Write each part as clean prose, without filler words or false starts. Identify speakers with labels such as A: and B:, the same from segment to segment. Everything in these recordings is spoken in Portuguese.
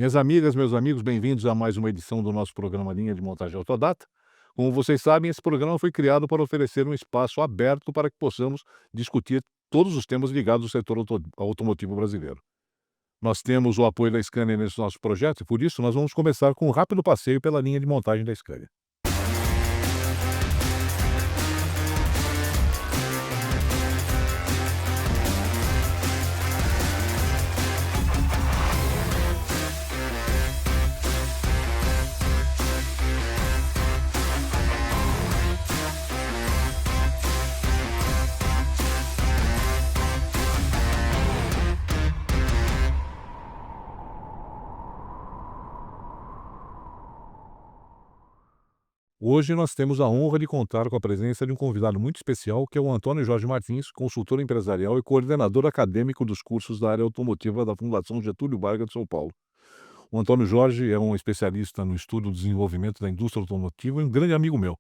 A: Minhas amigas, meus amigos, bem-vindos a mais uma edição do nosso programa Linha de Montagem Autodata. Como vocês sabem, esse programa foi criado para oferecer um espaço aberto para que possamos discutir todos os temas ligados ao setor automotivo brasileiro. Nós temos o apoio da Scania nesse nosso projeto e, por isso, nós vamos começar com um rápido passeio pela linha de montagem da Scania. Hoje nós temos a honra de contar com a presença de um convidado muito especial, que é o Antônio Jorge Martins, consultor empresarial e coordenador acadêmico dos cursos da área automotiva da Fundação Getúlio Vargas de São Paulo. O Antônio Jorge é um especialista no estudo e desenvolvimento da indústria automotiva e um grande amigo meu.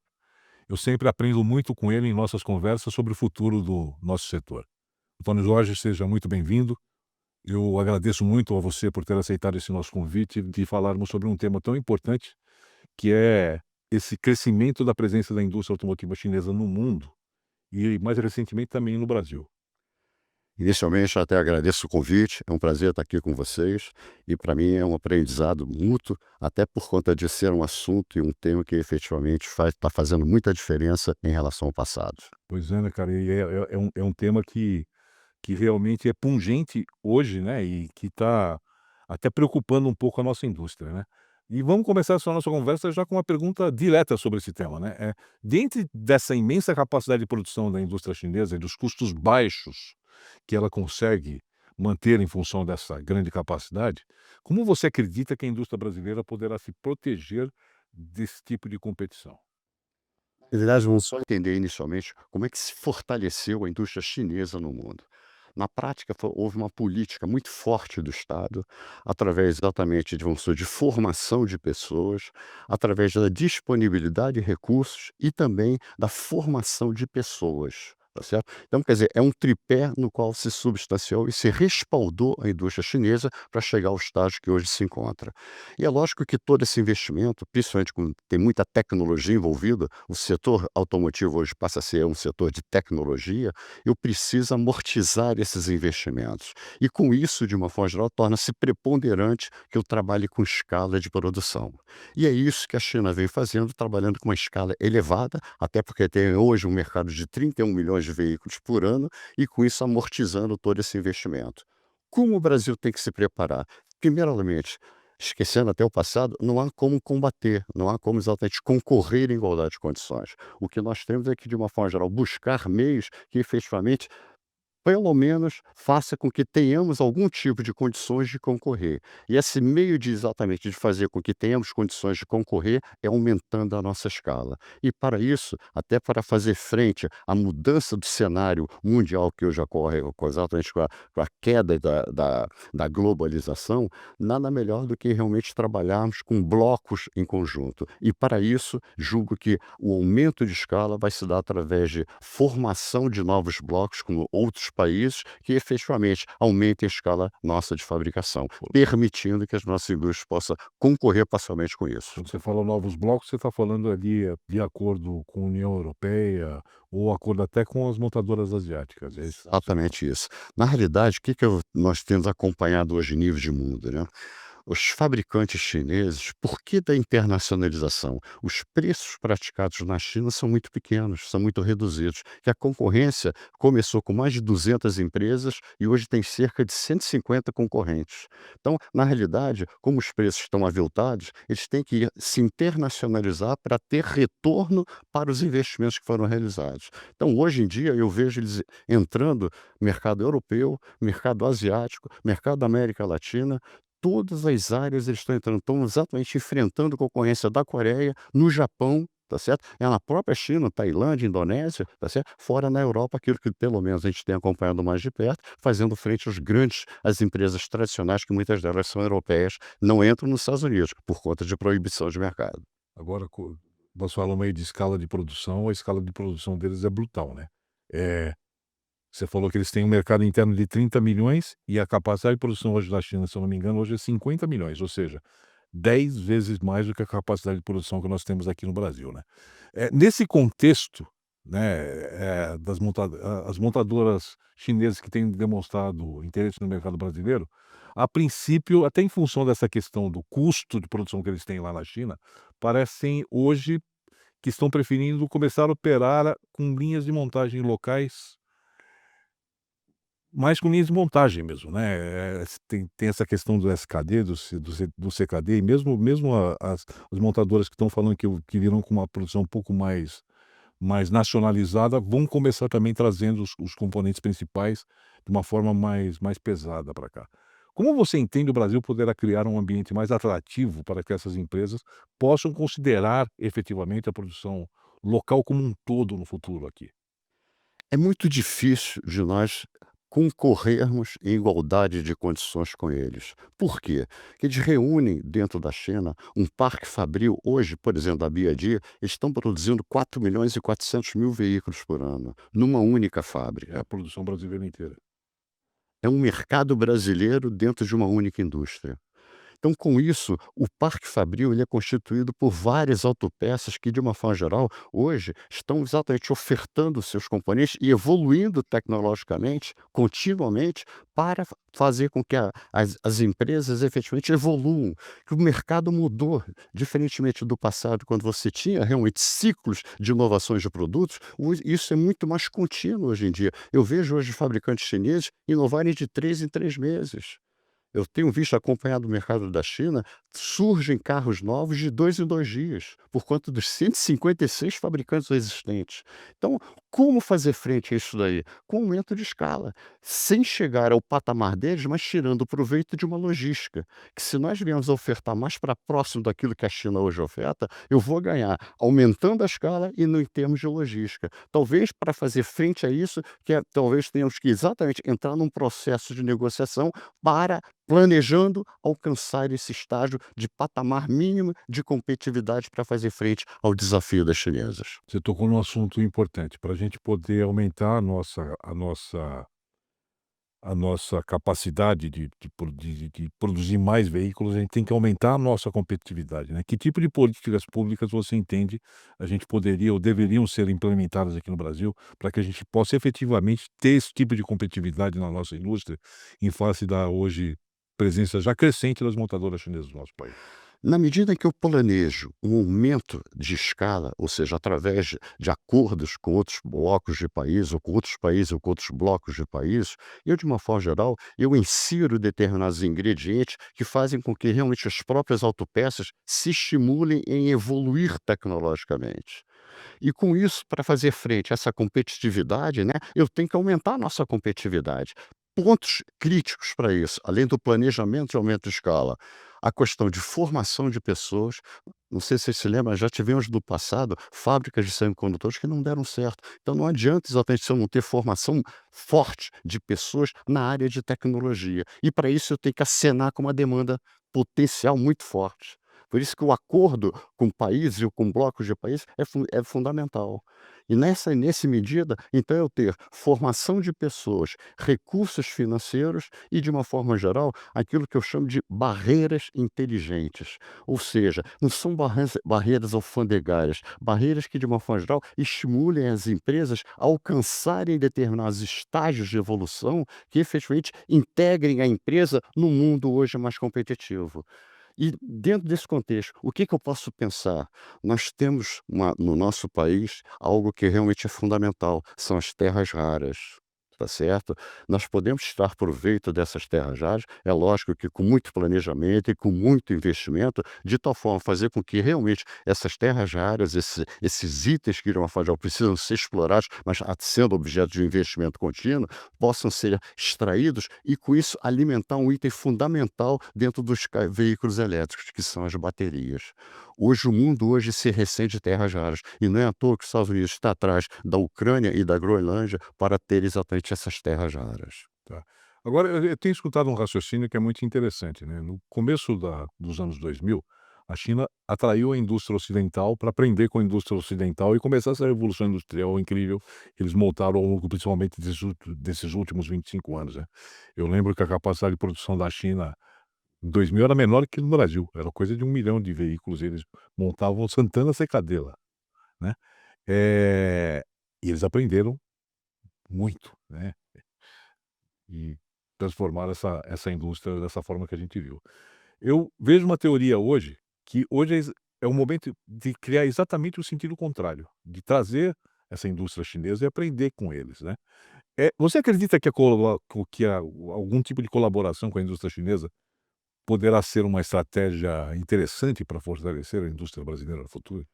A: Eu sempre aprendo muito com ele em nossas conversas sobre o futuro do nosso setor. Antônio Jorge, seja muito bem-vindo. Eu agradeço muito a você por ter aceitado esse nosso convite de falarmos sobre um tema tão importante, que é esse crescimento da presença da indústria automotiva chinesa no mundo e, mais recentemente, também no Brasil.
B: Inicialmente, até agradeço o convite, é um prazer estar aqui com vocês e para mim é um aprendizado mútuo, até por conta de ser um assunto e um tema que efetivamente está fazendo muita diferença em relação ao passado.
A: Pois é, né, cara? E é um tema que realmente é pungente hoje, né? E que está até preocupando um pouco a nossa indústria, né? E vamos começar essa nossa conversa já com uma pergunta direta sobre esse tema, né? Dentro dessa imensa capacidade de produção da indústria chinesa e dos custos baixos que ela consegue manter em função dessa grande capacidade, como você acredita que a indústria brasileira poderá se proteger desse tipo de competição?
B: Na verdade, vamos só entender inicialmente como é que se fortaleceu a indústria chinesa no mundo. Na prática, houve uma política muito forte do Estado, através exatamente de, vamos dizer, de formação de pessoas, através da disponibilidade de recursos e também da formação de pessoas. Tá certo? Então, quer dizer, é um tripé no qual se substanciou e se respaldou a indústria chinesa para chegar ao estágio que hoje se encontra. E é lógico que todo esse investimento, principalmente quando tem muita tecnologia envolvida, o setor automotivo hoje passa a ser um setor de tecnologia, eu preciso amortizar esses investimentos. E com isso, de uma forma geral, torna-se preponderante que eu trabalhe com escala de produção. E é isso que a China vem fazendo, trabalhando com uma escala elevada, até porque tem hoje um mercado de 31 milhões de veículos por ano, e com isso amortizando todo esse investimento. Como o Brasil tem que se preparar? Primeiramente, esquecendo até o passado, não há como combater, não há como exatamente concorrer em igualdade de condições. O que nós temos é que, de uma forma geral, buscar meios que efetivamente pelo menos faça com que tenhamos algum tipo de condições de concorrer. E esse meio de exatamente de fazer com que tenhamos condições de concorrer é aumentando a nossa escala. E para isso, até para fazer frente à mudança do cenário mundial que hoje ocorre exatamente com a queda da globalização, nada melhor do que realmente trabalharmos com blocos em conjunto. E para isso, julgo que o aumento de escala vai se dar através de formação de novos blocos com outros países que efetivamente aumentem a escala nossa de fabricação, permitindo que as nossas indústrias possam concorrer parcialmente com isso.
A: Quando você fala novos blocos, você está falando ali de acordo com a União Europeia ou acordo até com as montadoras asiáticas, é isso que você fala?
B: Exatamente isso. Na realidade, o que que nós temos acompanhado hoje em nível de mundo, né? Os fabricantes chineses, por que da internacionalização? Os preços praticados na China são muito pequenos, são muito reduzidos. Que a concorrência começou com mais de 200 empresas e hoje tem cerca de 150 concorrentes. Então, na realidade, como os preços estão aviltados, eles têm que se internacionalizar para ter retorno para os investimentos que foram realizados. Então, hoje em dia, eu vejo eles entrando no mercado europeu, mercado asiático, mercado da América Latina. Todas as áreas eles estão exatamente enfrentando concorrência da Coreia, no Japão, tá certo? É na própria China, Tailândia, Indonésia, tá certo? Fora na Europa, aquilo que pelo menos a gente tem acompanhado mais de perto, fazendo frente às empresas tradicionais, que muitas delas são europeias, não entram nos Estados Unidos, por conta de proibição de mercado.
A: Agora, nós falamos aí de escala de produção, a escala de produção deles é brutal, né? É, Você falou que eles têm um mercado interno de 30 milhões e a capacidade de produção hoje da China, se eu não me engano, hoje é 50 milhões, ou seja, 10 vezes mais do que a capacidade de produção que nós temos aqui no Brasil, né. Nesse contexto, né, as montadoras chinesas que têm demonstrado interesse no mercado brasileiro, a princípio, até em função dessa questão do custo de produção que eles têm lá na China, parecem hoje que estão preferindo começar a operar com linhas de montagem locais, mais com linhas de montagem mesmo, né, tem essa questão do SKD, do CKD e mesmo as montadoras que estão falando que virão com uma produção um pouco mais nacionalizada, vão começar também trazendo os componentes principais de uma forma mais pesada para cá. Como você entende o Brasil poderá criar um ambiente mais atrativo para que essas empresas possam considerar efetivamente a produção local como um todo no futuro aqui?
B: É muito difícil de nós concorrermos em igualdade de condições com eles. Por quê? Porque eles reúnem dentro da China um parque fabril. Hoje, por exemplo, da BYD, eles estão produzindo 4.400.000 veículos por ano, numa única
A: É a
B: fábrica.
A: produção brasileira inteira.
B: É um mercado brasileiro dentro de uma única indústria. Então, com isso, o parque fabril ele é constituído por várias autopeças que, de uma forma geral, hoje estão exatamente ofertando seus componentes e evoluindo tecnologicamente, continuamente, para fazer com que as empresas efetivamente evoluam. Que o mercado mudou, diferentemente do passado, quando você tinha realmente ciclos de inovações de produtos, isso é muito mais contínuo hoje em dia. Eu vejo hoje fabricantes chineses inovarem de 3 em 3 meses. Eu tenho visto, acompanhado o mercado da China, surgem carros novos de 2 em 2 dias, por conta dos 156 fabricantes existentes. Então, como fazer frente a isso daí? Com aumento de escala, sem chegar ao patamar deles, mas tirando proveito de uma logística, que se nós viemos a ofertar mais para próximo daquilo que a China hoje oferta, eu vou ganhar aumentando a escala e no em termos de logística. Talvez para fazer frente a isso, talvez tenhamos que exatamente entrar num processo de negociação para planejando alcançar esse estágio de patamar mínimo de competitividade para fazer frente ao desafio das chinesas.
A: Você tocou num assunto importante, para a gente poder aumentar a nossa capacidade de produzir mais veículos, a gente tem que aumentar a nossa competitividade, né. Que tipo de políticas públicas você entende a gente poderia ou deveriam ser implementadas aqui no Brasil, para que a gente possa efetivamente ter esse tipo de competitividade na nossa indústria, em face da hoje presença já crescente das montadoras chinesas no nosso país?
B: Na medida em que eu planejo um aumento de escala, ou seja, através de acordos com outros blocos de países, ou com outros países, ou com outros blocos de países, eu, de uma forma geral, eu insiro determinados ingredientes que fazem com que realmente as próprias autopeças se estimulem em evoluir tecnologicamente. E com isso, para fazer frente a essa competitividade, né, eu tenho que aumentar a nossa competitividade. Pontos críticos para isso, além do planejamento e aumento de escala, a questão de formação de pessoas. Não sei se você se lembra, já tivemos no passado fábricas de semicondutores que não deram certo. Então não adianta exatamente se eu não ter formação forte de pessoas na área de tecnologia. E para isso eu tenho que acenar com uma demanda potencial muito forte. Por isso que o acordo com países ou com blocos de países é fundamental. E nesse medida, então eu ter formação de pessoas, recursos financeiros e, de uma forma geral, aquilo que eu chamo de barreiras inteligentes. Ou seja, não são barreiras alfandegárias, barreiras que, de uma forma geral, estimulem as empresas a alcançarem determinados estágios de evolução que efetivamente integrem a empresa no mundo hoje mais competitivo. E dentro desse contexto, o que que eu posso pensar? Nós temos no nosso país algo que realmente é fundamental, são as terras raras. Tá certo? Nós podemos tirar proveito dessas terras raras, é lógico que com muito planejamento e com muito investimento, de tal forma fazer com que realmente essas terras raras, esses itens que de uma forma geral precisam ser explorados, mas sendo objeto de um investimento contínuo, possam ser extraídos e com isso alimentar um item fundamental dentro dos veículos elétricos, que são as baterias. Hoje o mundo hoje se ressente de terras raras e não é à toa que os Estados Unidos está atrás da Ucrânia e da Groenlândia para ter exatamente essas terras raras.
A: Tá. Agora eu tenho escutado um raciocínio que é muito interessante, né, no começo dos anos 2000, A China atraiu a indústria ocidental para aprender com a indústria ocidental e começar essa revolução industrial incrível que eles montaram ao longo, principalmente, desses últimos 25 anos, né. Eu lembro que a capacidade de produção da China em 2000 era menor que no Brasil, era coisa de 1 milhão de veículos, eles montavam Santana sem cadeira, né. Eh, e eles aprenderam muito, né, e transformaram essa indústria dessa forma que a gente viu. Eu vejo uma teoria hoje, que hoje é o momento de criar exatamente o sentido contrário, de trazer essa indústria chinesa e aprender com eles, né. Você acredita que a colo que a algum tipo de colaboração com a indústria chinesa poderá ser uma estratégia interessante para fortalecer a indústria brasileira no futuro?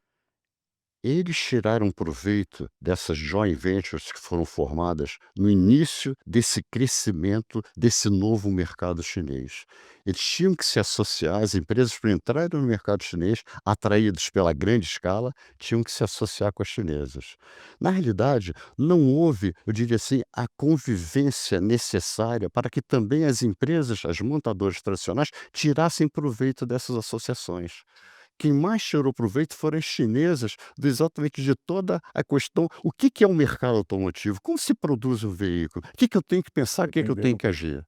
B: Eles tiraram proveito dessas joint ventures que foram formadas no início desse crescimento desse novo mercado chinês. Eles tinham que se associar, as empresas para entrarem no mercado chinês, atraídos pela grande escala, tinham que se associar com as chinesas. Na realidade, não houve, eu diria assim, a convivência necessária para que também as empresas, as montadoras tradicionais, tirassem proveito dessas associações. Quem mais tirou proveito foram as chinesas, do exatamente de toda a questão, o que que é o mercado automotivo? Como se produz um veículo? O que que eu tenho que pensar? O que que eu tenho
A: Entenderam?
B: que agir?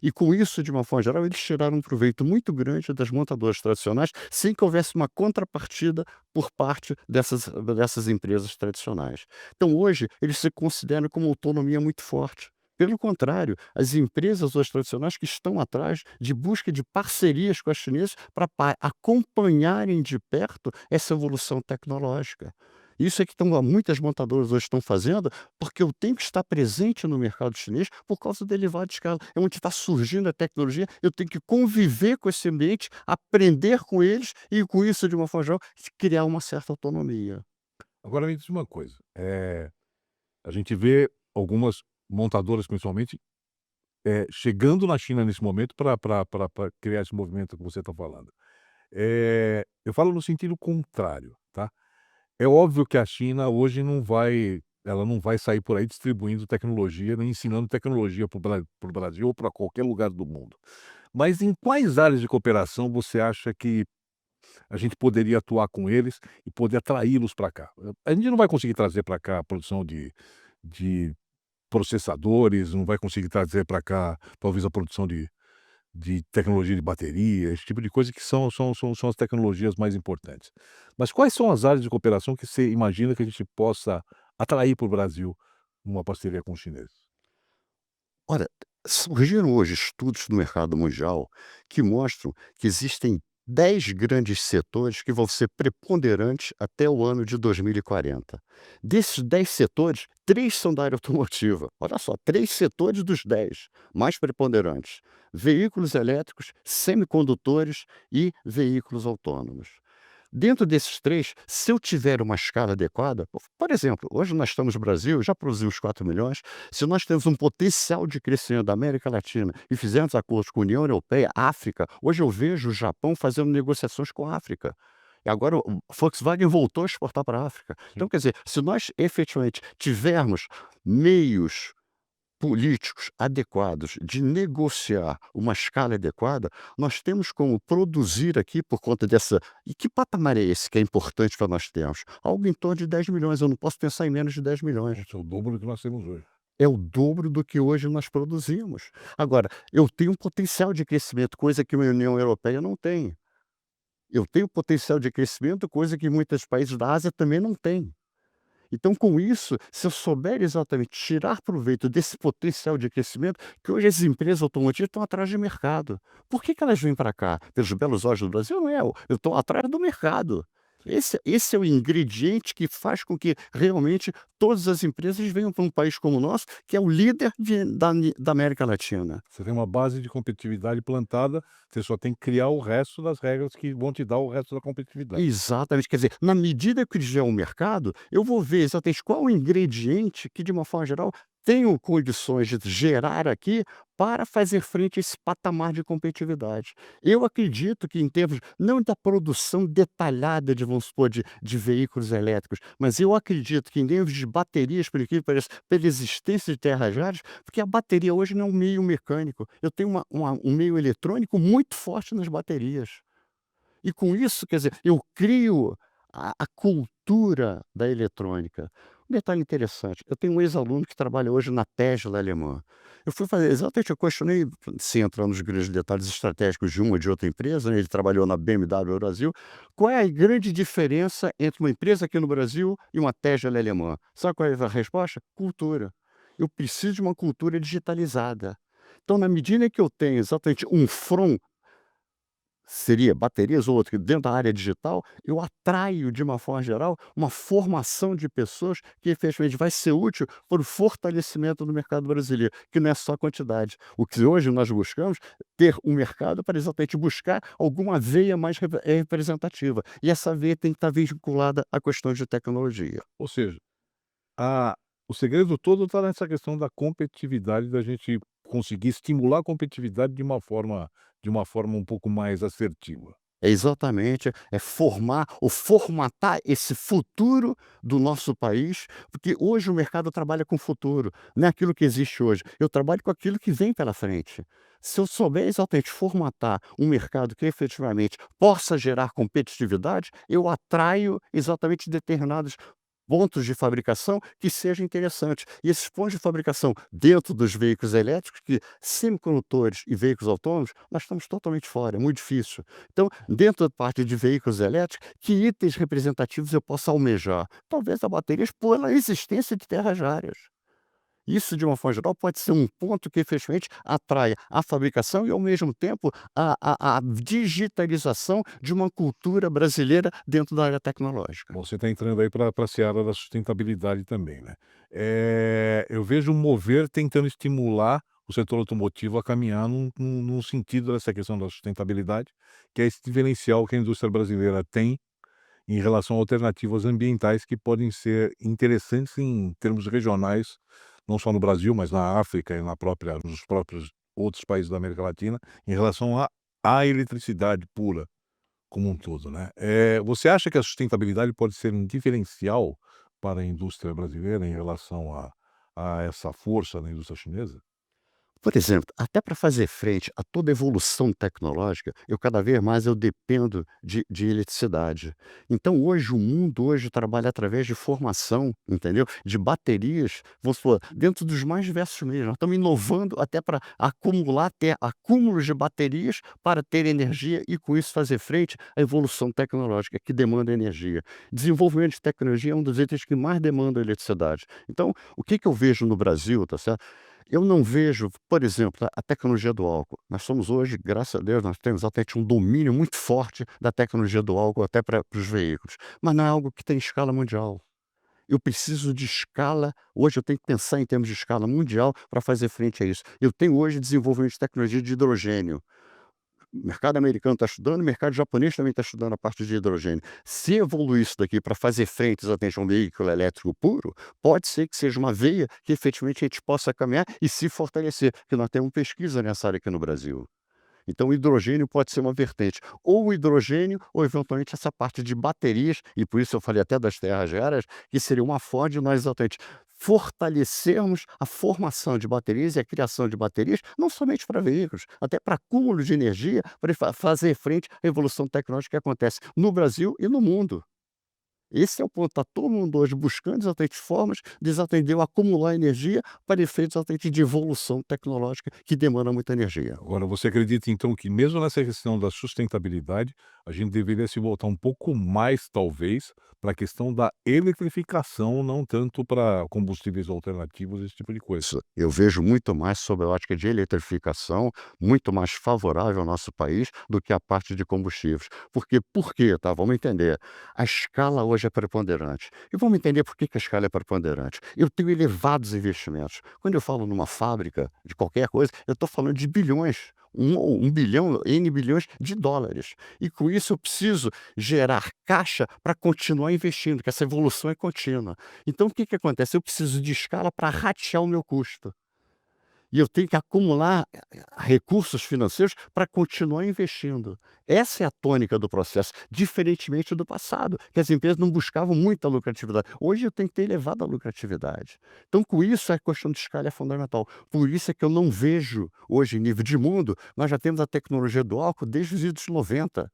B: E com isso, de uma forma geral, eles tiraram um proveito muito grande das montadoras tradicionais, sem que houvesse uma contrapartida por parte dessas empresas tradicionais. Então hoje, eles se consideram com uma autonomia muito forte. Pelo contrário, as empresas hoje tradicionais que estão atrás de busca de parcerias com as chinesas para acompanharem de perto essa evolução tecnológica. Isso é que muitas montadoras hoje estão fazendo, porque eu tenho que estar presente no mercado chinês por causa da elevada escala. É onde está surgindo a tecnologia, eu tenho que conviver com esse ambiente, aprender com eles e, com isso, de uma forma geral, criar uma certa autonomia.
A: Agora me diz uma coisa, a gente vê algumas montadoras, principalmente, chegando na China nesse momento para criar esse movimento que você está falando. Eu falo no sentido contrário, tá. É óbvio que a China hoje não vai sair por aí distribuindo tecnologia, nem ensinando tecnologia para o Brasil ou para qualquer lugar do mundo. Mas em quais áreas de cooperação você acha que a gente poderia atuar com eles e poder atraí-los para cá? A gente não vai conseguir trazer para cá a produção de processadores, não vai conseguir trazer para cá, talvez, a produção de tecnologia de bateria, esse tipo de coisa que são as tecnologias mais importantes. Mas quais são as áreas de cooperação que você imagina que a gente possa atrair para o Brasil uma parceria com os chineses?
B: Ora, surgiram hoje estudos no mercado mundial que mostram que existem 10 grandes setores que vão ser preponderantes até o ano de 2040. Desses 10 setores, 3 são da área automotiva. Olha só, 3 setores dos 10 mais preponderantes: veículos elétricos, semicondutores e veículos autônomos. Dentro desses 3, se eu tiver uma escala adequada, por exemplo, hoje nós estamos no Brasil, já produzimos 4 milhões. Se nós temos um potencial de crescimento da América Latina e fizermos acordos com a União Europeia, África, hoje eu vejo o Japão fazendo negociações com a África. E agora o Volkswagen voltou a exportar para a África.
A: Sim.
B: Então, quer dizer, se nós efetivamente tivermos meios políticos adequados de negociar uma escala adequada, nós temos como produzir aqui por conta dessa. E que patamar é esse que é importante para nós termos? Algo em torno de 10 milhões, eu não posso pensar em menos de 10 milhões.
A: Nossa, é o dobro do que nós temos hoje.
B: É o dobro do que hoje nós produzimos. Agora, eu tenho um potencial de crescimento, coisa que a União Europeia não tem. Eu tenho potencial de crescimento, coisa que muitos países da Ásia também não têm. Então, com isso, se eu souber exatamente tirar proveito desse potencial de crescimento, que hoje as empresas automotivas estão atrás de mercado. Por que que elas vêm para cá? Pelos belos olhos do Brasil? Não é, eu estou atrás do mercado. Esse é o ingrediente que faz com que realmente todas as empresas venham para um país como o nosso, que é o líder da América Latina.
A: Você tem uma base de competitividade plantada, você só tem que criar o resto das regras que vão te dar o resto da competitividade.
B: Exatamente, quer dizer, na medida que tiver um mercado, eu vou ver exatamente qual o ingrediente que, de uma forma geral, tenho condições de gerar aqui para fazer frente a esse patamar de competitividade. Eu acredito que, em termos não da produção detalhada de, vamos supor, de veículos elétricos, mas eu acredito que, em termos de baterias, por aqui, pela existência de terras raras, porque a bateria hoje não é um meio mecânico, eu tenho um meio eletrônico muito forte nas baterias. E com isso, quer dizer, eu crio a cultura da eletrônica. Um detalhe interessante, eu tenho um ex-aluno que trabalha hoje na Tesla alemã. Eu fui fazer exatamente, eu questionei, sem entrar nos grandes detalhes estratégicos de uma ou de outra empresa, né, ele trabalhou na BMW Brasil, qual é a grande diferença entre uma empresa aqui no Brasil e uma Tesla alemã? Sabe qual é a resposta? Cultura. Eu preciso de uma cultura digitalizada. Então, na medida que eu tenho exatamente um front, seria baterias ou outro, dentro da área digital, eu atraio, de uma forma geral, uma formação de pessoas que efetivamente vai ser útil para o fortalecimento do mercado brasileiro, que não é só quantidade. O que hoje nós buscamos, ter um mercado para exatamente buscar alguma veia mais representativa. E essa veia tem que estar vinculada a questões de tecnologia.
A: Ou seja, a o segredo todo está nessa questão da competitividade, da gente conseguir estimular a competitividade de uma forma um pouco mais assertiva.
B: É exatamente, é formar ou formatar esse futuro do nosso país, porque hoje o mercado trabalha com futuro, não é aquilo que existe hoje. Eu trabalho com aquilo que vem pela frente. Se eu souber exatamente formatar um mercado que efetivamente possa gerar competitividade, eu atraio exatamente determinados pontos de fabricação que sejam interessantes. E esses pontos de fabricação dentro dos veículos elétricos, que semicondutores e veículos autônomos, nós estamos totalmente fora, é muito difícil. Então, dentro da parte de veículos elétricos, que itens representativos eu posso almejar? Talvez a baterias pela existência de terras raras. Isso, de uma forma geral, pode ser um ponto que efetivamente atrai a fabricação e, ao mesmo tempo, a digitalização de uma cultura brasileira dentro da área tecnológica.
A: Bom, você está entrando aí para a seara da sustentabilidade também, né. Eu vejo um mover tentando estimular o setor automotivo a caminhar num sentido dessa questão da sustentabilidade, que é esse diferencial que a indústria brasileira tem em relação a alternativas ambientais que podem ser interessantes em termos regionais, não só no Brasil, mas na África e nos próprios outros países da América Latina, em relação à eletricidade pura como um todo, né. Você acha que a sustentabilidade pode ser um diferencial para a indústria brasileira em relação a essa força da indústria chinesa?
B: Por exemplo, até para fazer frente a toda evolução tecnológica, eu cada vez mais eu dependo de eletricidade. Então hoje o mundo hoje trabalha através de formação, entendeu? De baterias, vamos supor, dentro dos mais diversos meios. Nós estamos inovando até para acumular, ter acúmulos de baterias para ter energia e com isso fazer frente à evolução tecnológica que demanda energia. Desenvolvimento de tecnologia é um dos itens que mais demanda eletricidade. Então, o que que eu vejo no Brasil, tá certo? Eu não vejo, por exemplo, a tecnologia do álcool. Nós somos hoje, graças a Deus, nós temos até um domínio muito forte da tecnologia do álcool até para os veículos, mas não é algo que tem escala mundial. Eu preciso de escala hoje eu tenho que pensar em termos de escala mundial para fazer frente a isso. Eu tenho hoje desenvolvimento de tecnologia de hidrogênio. O mercado americano está estudando, o mercado japonês também está estudando a parte de hidrogênio. Se evoluir isso daqui para fazer frente exatamente a um veículo elétrico puro, pode ser que seja uma veia que efetivamente a gente possa caminhar e se fortalecer, porque nós temos pesquisa nessa área aqui no Brasil. Então o hidrogênio pode ser uma vertente, ou o hidrogênio ou eventualmente essa parte de baterias, e por isso eu falei até das terras raras, que seria uma forma de nós exatamente fortalecermos a formação de baterias e a criação de baterias, não somente para veículos, até para acúmulo de energia, para fazer frente à evolução tecnológica que acontece no Brasil e no mundo. Esse é o ponto, está todo mundo hoje buscando exatamente formas de exatamente acumular energia para efeitos exatamente de evolução tecnológica que demanda muita energia.
A: Agora, você acredita então que mesmo nessa questão da sustentabilidade, a gente deveria se voltar um pouco mais, talvez, para a questão da eletrificação, não tanto para combustíveis alternativos, esse tipo de coisa?
B: Isso, eu vejo muito mais sob a ótica de eletrificação, muito mais favorável ao nosso país do que a parte de combustíveis. Por quê, tá? Vamos entender. A escala hoje é preponderante. E vamos entender por que que a escala é preponderante. Eu tenho elevados investimentos. Quando eu falo numa fábrica de qualquer coisa, eu estou falando de bilhões. Um bilhão, N bilhões de dólares. E com isso eu preciso gerar caixa para continuar investindo, porque essa evolução é contínua. Então o que que acontece? Eu preciso de escala para ratear o meu custo. E eu tenho que acumular recursos financeiros para continuar investindo. Essa é a tônica do processo, diferentemente do passado, que as empresas não buscavam muita lucratividade. Hoje eu tenho que ter elevada lucratividade. Então, com isso, a questão de escala é fundamental. Por isso é que eu não vejo, hoje, em nível de mundo, nós já temos a tecnologia do álcool desde os anos 90.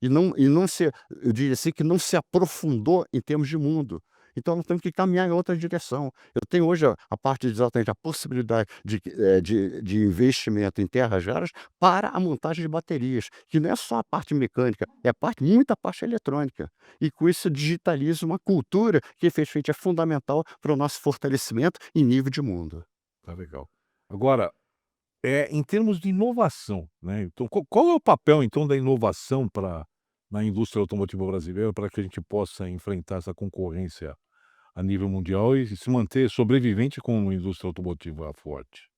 B: e não se eu diria assim, que não se aprofundou em termos de mundo. Então nós temos que caminhar em outra direção. Eu tenho hoje a parte de exatamente a possibilidade de investimento em terras raras para a montagem de baterias, que não é só a parte mecânica, é a parte muita parte eletrônica. E com isso digitaliza uma cultura que efetivamente é fundamental para o nosso fortalecimento em nível de mundo.
A: Tá legal. Agora, em termos de inovação, né, então qual é o papel então da inovação para na indústria automotiva brasileira, para que a gente possa enfrentar essa concorrência a nível mundial e se manter sobrevivente com uma indústria automotiva forte?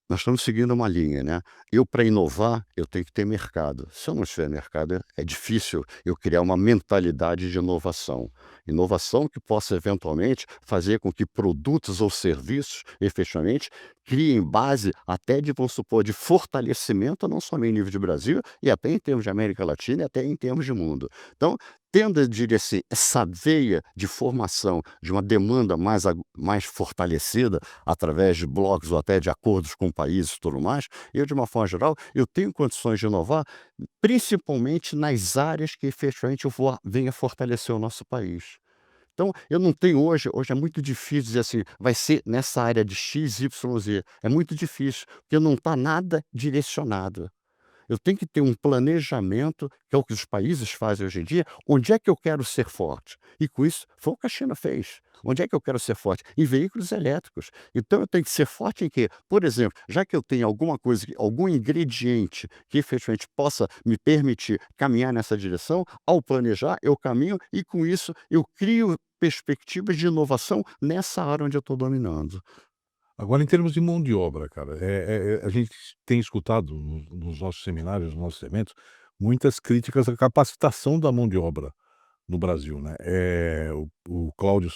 B: Nós estamos seguindo uma linha, né. Eu, para inovar, eu tenho que ter mercado. Se eu não tiver mercado, é difícil eu criar uma mentalidade de inovação. Inovação que possa eventualmente fazer com que produtos ou serviços, efetivamente, criem base até de, vamos supor, de fortalecimento, não somente em nível de Brasil, e até em termos de América Latina e até em termos de mundo. Então, tendo, eu diria assim, essa veia de formação de uma demanda mais fortalecida, através de blocos ou até de acordos com países e tudo mais, eu, de uma forma geral, eu tenho condições de inovar, principalmente nas áreas que efetivamente eu venha fortalecer o nosso país. Então, eu não tenho hoje é muito difícil dizer assim, vai ser nessa área de X, Y, Z. É muito difícil, porque não está nada direcionado. Eu tenho que ter um planejamento, que é o que os países fazem hoje em dia, onde é que eu quero ser forte? E com isso, foi o que a China fez. Onde é que eu quero ser forte? Em veículos elétricos. Então eu tenho que ser forte em quê? Por exemplo, já que eu tenho alguma coisa, algum ingrediente que efetivamente possa me permitir caminhar nessa direção, ao planejar, eu caminho e com isso eu crio perspectivas de inovação nessa área onde eu estou dominando.
A: Agora em termos de mão de obra, cara, a gente tem escutado nos nossos seminários, nos nossos eventos, muitas críticas à capacitação da mão de obra no Brasil, né. O Cláudio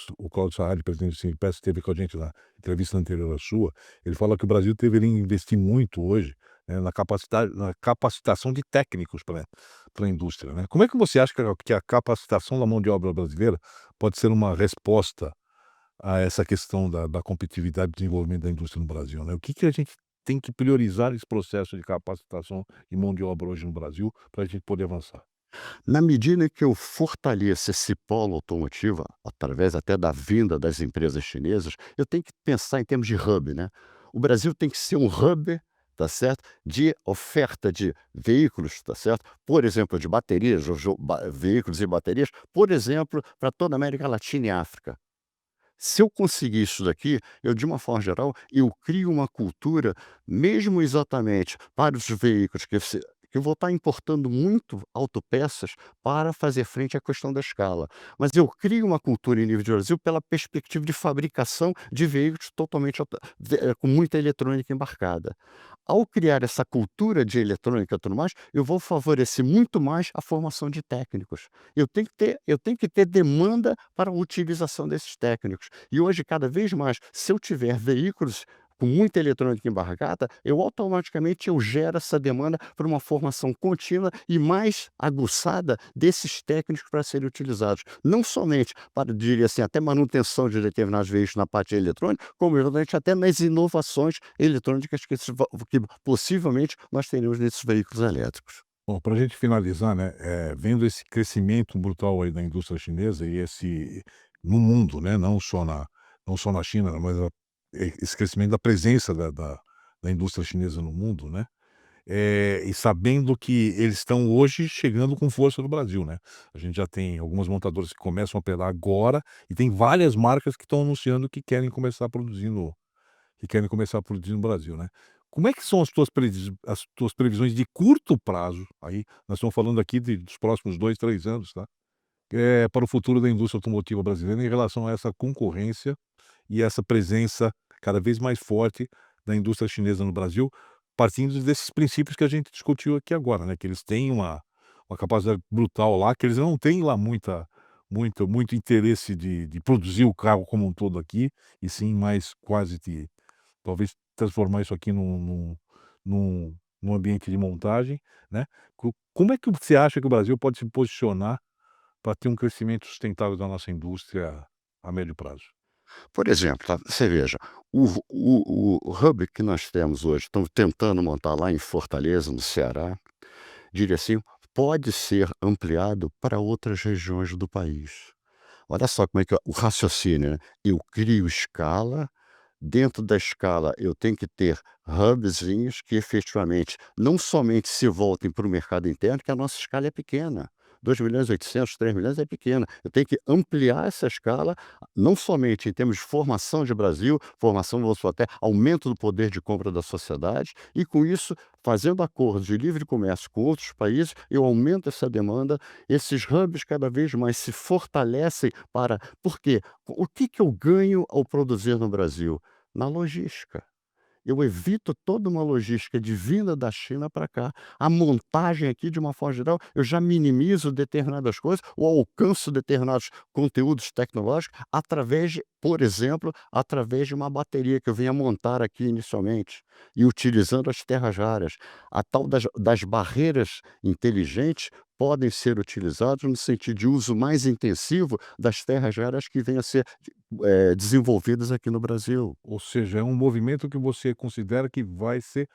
A: Saad, presidente do Sindipex, esteve com a gente na entrevista anterior à sua, ele fala que o Brasil deveria investir muito hoje, né, na capacitação de técnicos para a indústria, né. Como é que você acha que a capacitação da mão de obra brasileira pode ser uma resposta a essa questão da competitividade e desenvolvimento da indústria no Brasil, né? O que que a gente tem que priorizar nesse processo de capacitação de mão de obra hoje no Brasil, para a gente poder avançar?
B: Na medida em que eu fortaleço esse polo automotivo, através até da vinda das empresas chinesas, eu tenho que pensar em termos de hub, né. O Brasil tem que ser um hub, tá certo, de oferta de veículos, tá certo, por exemplo, de baterias, veículos e baterias, por exemplo, para toda a América Latina e África. Se eu conseguir isso daqui, eu, de uma forma geral, eu crio uma cultura, mesmo exatamente para os veículos que eu vou estar importando muito autopeças para fazer frente à questão da escala. Mas eu crio uma cultura em nível de Brasil pela perspectiva de fabricação de veículos totalmente com muita eletrônica embarcada. Ao criar essa cultura de eletrônica e tudo mais, eu vou favorecer muito mais a formação de técnicos. Eu tenho que ter demanda para a utilização desses técnicos. E hoje, cada vez mais, se eu tiver veículos com muita eletrônica embarcada, eu gero essa demanda para uma formação contínua e mais aguçada desses técnicos para serem utilizados. Não somente para, diria assim, até manutenção de determinados veículos na parte eletrônica, como exatamente até nas inovações eletrônicas que possivelmente nós teremos nesses veículos elétricos.
A: Bom, para a gente finalizar, né, vendo esse crescimento brutal aí da indústria chinesa e esse no mundo, né, não só na China, mas esse crescimento da presença da indústria chinesa no mundo, né, e sabendo que eles estão hoje chegando com força no Brasil, né. A gente já tem algumas montadoras que começam a operar agora e tem várias marcas que estão anunciando que querem começar a produzir no Brasil, né. Como é que são as tuas previsões de curto prazo, aí nós estamos falando aqui dos próximos 2, 3 anos, tá, para o futuro da indústria automotiva brasileira em relação a essa concorrência e essa presença cada vez mais forte da indústria chinesa no Brasil, partindo desses princípios que a gente discutiu aqui agora, né, que eles têm uma capacidade brutal lá, que eles não têm lá muito interesse de produzir o carro como um todo aqui, e sim mais quase de talvez transformar isso aqui num ambiente de montagem, né. Como é que você acha que o Brasil pode se posicionar para ter um crescimento sustentável da nossa indústria a médio prazo?
B: Por exemplo, tá, você veja, o hub que nós temos hoje, estamos tentando montar lá em Fortaleza, no Ceará, diria assim, pode ser ampliado para outras regiões do país. Olha só como é que é o raciocínio, né. Eu crio escala, dentro da escala eu tenho que ter hubzinhos que efetivamente não somente se voltem para o mercado interno, que a nossa escala é pequena, 2.800.000, 3.000.000 é pequena. Eu tenho que ampliar essa escala, não somente em termos de formação de Brasil, formação, vamos supor, até aumento do poder de compra da sociedade, e com isso, fazendo acordos de livre comércio com outros países, eu aumento essa demanda, esses hubs cada vez mais se fortalecem para por quê? O que que eu ganho ao produzir no Brasil? Na logística. Eu evito toda uma logística de vinda da China para cá. A montagem aqui, de uma forma geral, eu já minimizo determinadas coisas ou alcanço determinados conteúdos tecnológicos através de, por exemplo, através de uma bateria que eu venha montar aqui inicialmente e utilizando as terras raras. A tal das barreiras inteligentes podem ser utilizadas no sentido de uso mais intensivo das terras raras que venham a ser, desenvolvidas aqui no Brasil.
A: Ou seja, é um movimento que você considera que vai ser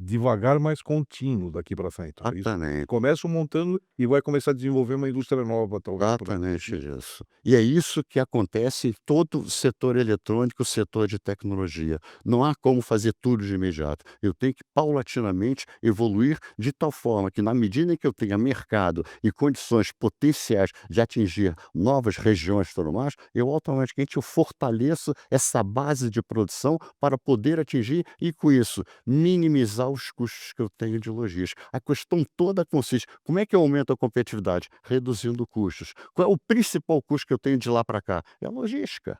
A: devagar, mas contínuo daqui para frente, é isso?
B: Exatamente.
A: Começam montando e vai começar a desenvolver uma indústria nova, talvez, por aí.
B: Exatamente isso. E é isso que acontece em todo o setor eletrônico, o setor de tecnologia. Não há como fazer tudo de imediato. Eu tenho que paulatinamente evoluir de tal forma que, na medida em que eu tenha mercado e condições potenciais de atingir novas regiões e tudo mais, eu fortaleço essa base de produção para poder atingir e, com isso, minimizar os custos que eu tenho de logística. A questão toda consiste: como é que eu aumento a competitividade? Reduzindo custos. Qual é o principal custo que eu tenho de lá para cá? É a logística.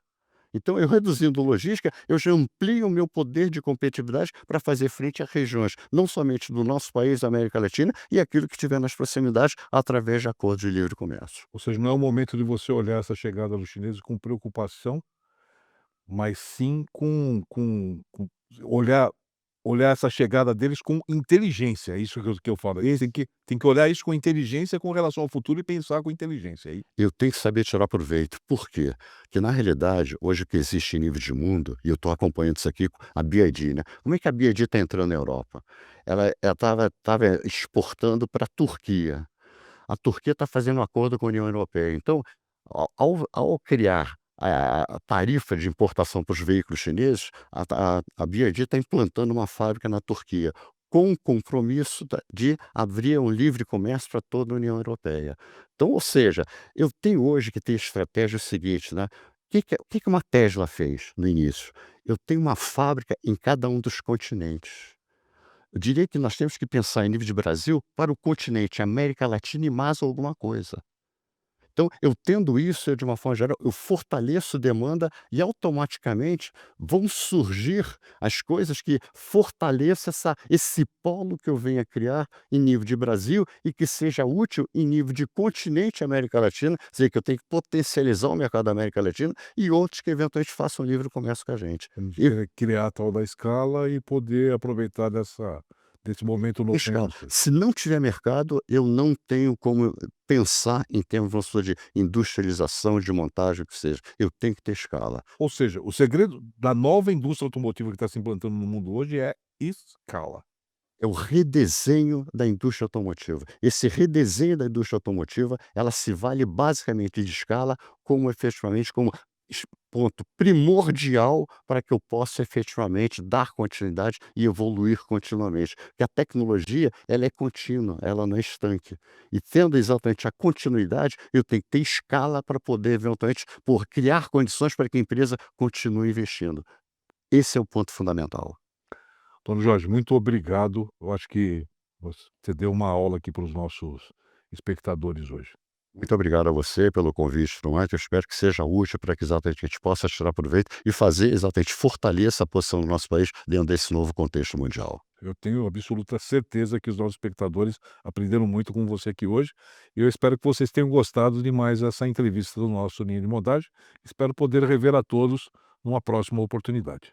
B: Então, eu reduzindo logística, eu já amplio o meu poder de competitividade para fazer frente a regiões, não somente do nosso país, da América Latina, e aquilo que tiver nas proximidades, através de acordos de livre comércio.
A: Ou seja, não é o momento de você olhar essa chegada dos chineses com preocupação, mas sim com olhar essa chegada deles com inteligência, é isso que eu falo. Eles têm que olhar isso com inteligência com relação ao futuro e pensar com inteligência, aí.
B: Eu tenho que saber tirar proveito. Por quê? Porque, na realidade, hoje o que existe em nível de mundo, e eu estou acompanhando isso aqui, a BYD, né? Como é que a BYD está entrando na Europa? Ela estava exportando para a Turquia. A Turquia está fazendo um acordo com a União Europeia. Então, ao criar a tarifa de importação para os veículos chineses, a BYD está implantando uma fábrica na Turquia, com o compromisso de abrir um livre comércio para toda a União Europeia. Então, ou seja, eu tenho hoje que ter estratégia seguinte, né? O que que uma Tesla fez no início? Eu tenho uma fábrica em cada um dos continentes. Eu diria que nós temos que pensar em nível de Brasil para o continente América Latina e mais alguma coisa. Então, eu tendo isso, eu, de uma forma geral, eu fortaleço demanda e automaticamente vão surgir as coisas que fortaleçam esse polo que eu venho a criar em nível de Brasil e que seja útil em nível de continente América Latina, quer dizer, que eu tenho que potencializar o mercado da América Latina e outros que eventualmente façam livre comércio com a gente.
A: Temos
B: E
A: que criar a tal da escala e poder aproveitar desse momento novo com
B: escala.
A: você.
B: Se não tiver mercado, eu não tenho como pensar em termos, vamos supor, de industrialização, de montagem, o que seja. Eu tenho que ter escala.
A: Ou seja, o segredo da nova indústria automotiva que está se implantando no mundo hoje é escala.
B: É o redesenho da indústria automotiva. Esse redesenho da indústria automotiva, ela se vale basicamente de escala como efetivamente como ponto primordial para que eu possa efetivamente dar continuidade e evoluir continuamente. Porque a tecnologia, ela é contínua, ela não é estanque. E tendo exatamente a continuidade, eu tenho que ter escala para poder eventualmente por criar condições para que a empresa continue investindo. Esse é o ponto fundamental.
A: Dona Jorge, muito obrigado. Eu acho que você deu uma aula aqui para os nossos espectadores hoje.
B: Muito obrigado a você pelo convite e tudo mais. Eu espero que seja útil para que exatamente a gente possa tirar proveito e fazer exatamente fortaleça a posição do nosso país dentro desse novo contexto mundial.
A: Eu tenho absoluta certeza que os nossos espectadores aprenderam muito com você aqui hoje. E eu espero que vocês tenham gostado de mais essa entrevista do nosso Linha de Montagem. Espero poder rever a todos numa próxima oportunidade.